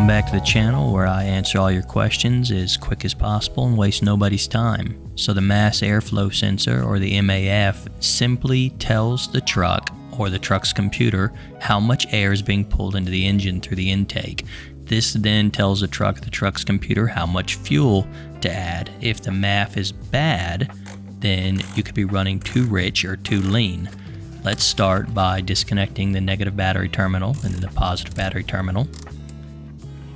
Welcome back to the channel where I answer all your questions as quick as possible and waste nobody's time. So the mass airflow sensor, or the MAF, simply tells the truck or the truck's computer how much air is being pulled into the engine through the intake. This then tells the truck's computer how much fuel to add. If the MAF is bad, then you could be running too rich or too lean. Let's start by disconnecting the negative battery terminal and the positive battery terminal.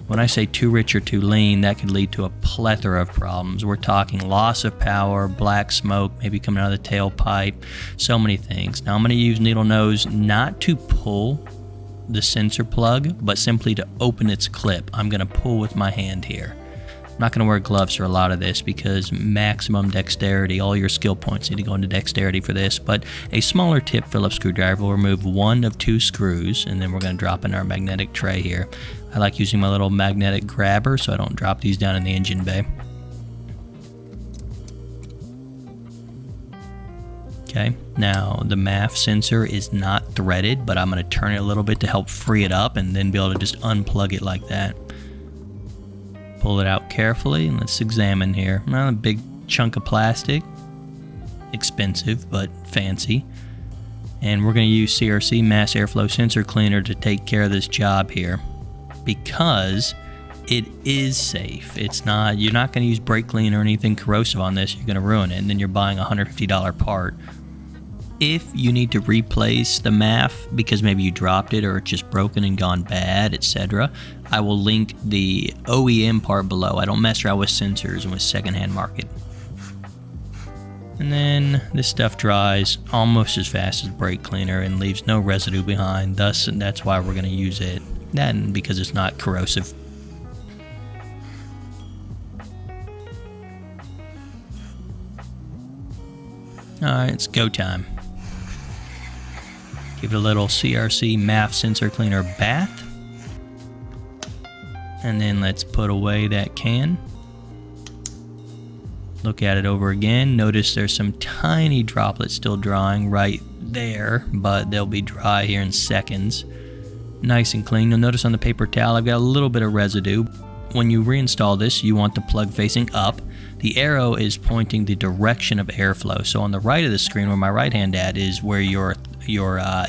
When I say too rich or too lean, that could lead to a plethora of problems. We're talking loss of power, black smoke, maybe coming out of the tailpipe, so many things. Now I'm going to use needle nose not to pull the sensor plug, but simply to open its clip. I'm going to pull with my hand here. I'm not going to wear gloves for a lot of this because maximum dexterity, all your skill points need to go into dexterity for this, but a smaller tip Phillips screwdriver will remove one of two screws, and then we're going to drop in our magnetic tray here. I like using my little magnetic grabber so I don't drop these down in the engine bay. Okay, now the MAF sensor is not threaded, but I'm going to turn it a little bit to help free it up and then be able to just unplug it like that. Pull it out carefully and let's examine here. Not a big chunk of plastic, expensive but fancy. And we're going to use CRC Mass Airflow Sensor Cleaner to take care of this job here, because it is safe. It's not, you're not going to use brake clean or anything corrosive on this. You're going to ruin it, and then you're buying a $150 part. If you need to replace the MAF because maybe you dropped it or it's just broken and gone bad, etc., I will link the OEM part below. I don't mess around with sensors and with secondhand market. And then this stuff dries almost as fast as brake cleaner and leaves no residue behind. Thus, that's why we're going to use it. That and because it's not corrosive. Alright, it's go time. Give it a little CRC MAF sensor cleaner bath. And then let's put away that can. Look at it over again. Notice there's some tiny droplets still drying right there, but they'll be dry here in seconds. Nice and clean. You'll notice on the paper towel I've got a little bit of residue. When you reinstall this, you want the plug facing up. The arrow is pointing the direction of airflow. So on the right of the screen, where my right hand at, is where your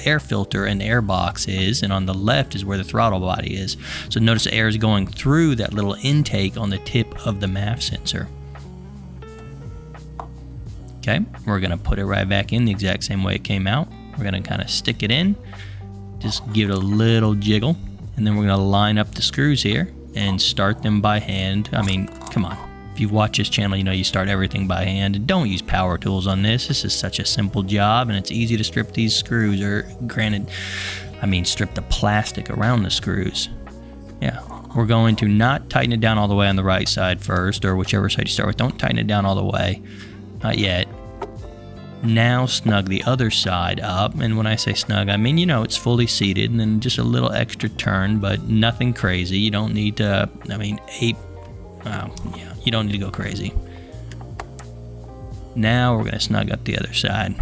air filter and air box is, and on the left is where the throttle body is. So notice the air is going through that little intake on the tip of the MAF sensor. Okay, we're going to put it right back in the exact same way it came out. We're going to kind of stick it in, just give it a little jiggle, and then we're going to line up the screws here and start them by hand. I mean, come on. If you've watched this channel, you know you start everything by hand. Don't use power tools on this. This is such a simple job, and it's easy to strip these screws, or granted, I mean strip the plastic around the screws. Yeah, we're going to not tighten it down all the way on the right side first, or whichever side you start with. Don't tighten it down all the way. Not yet. Now snug the other side up, and when I say snug, I mean, you know, it's fully seated, and then just a little extra turn, but nothing crazy. You don't need to, I mean, yeah, you don't need to go crazy. Now we're going to snug up the other side.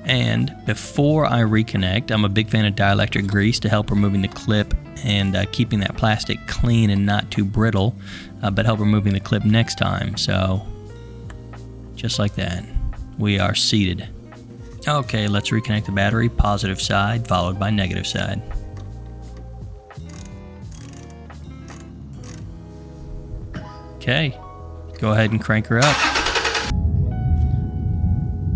And before I reconnect, I'm a big fan of dielectric grease to help removing the clip and keeping that plastic clean and not too brittle, but help removing the clip next time. So just like that, we are seated. Okay, let's reconnect the battery, positive side followed by negative side. Okay, go ahead and crank her up.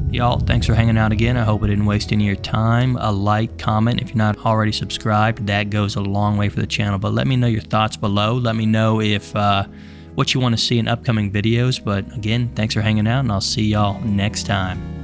Y'all, thanks for hanging out again. I hope I didn't waste any of your time. A like, comment if you're not already subscribed. That goes a long way for the channel. But let me know your thoughts below. Let me know if what you want to see in upcoming videos. But again, thanks for hanging out, and I'll see y'all next time.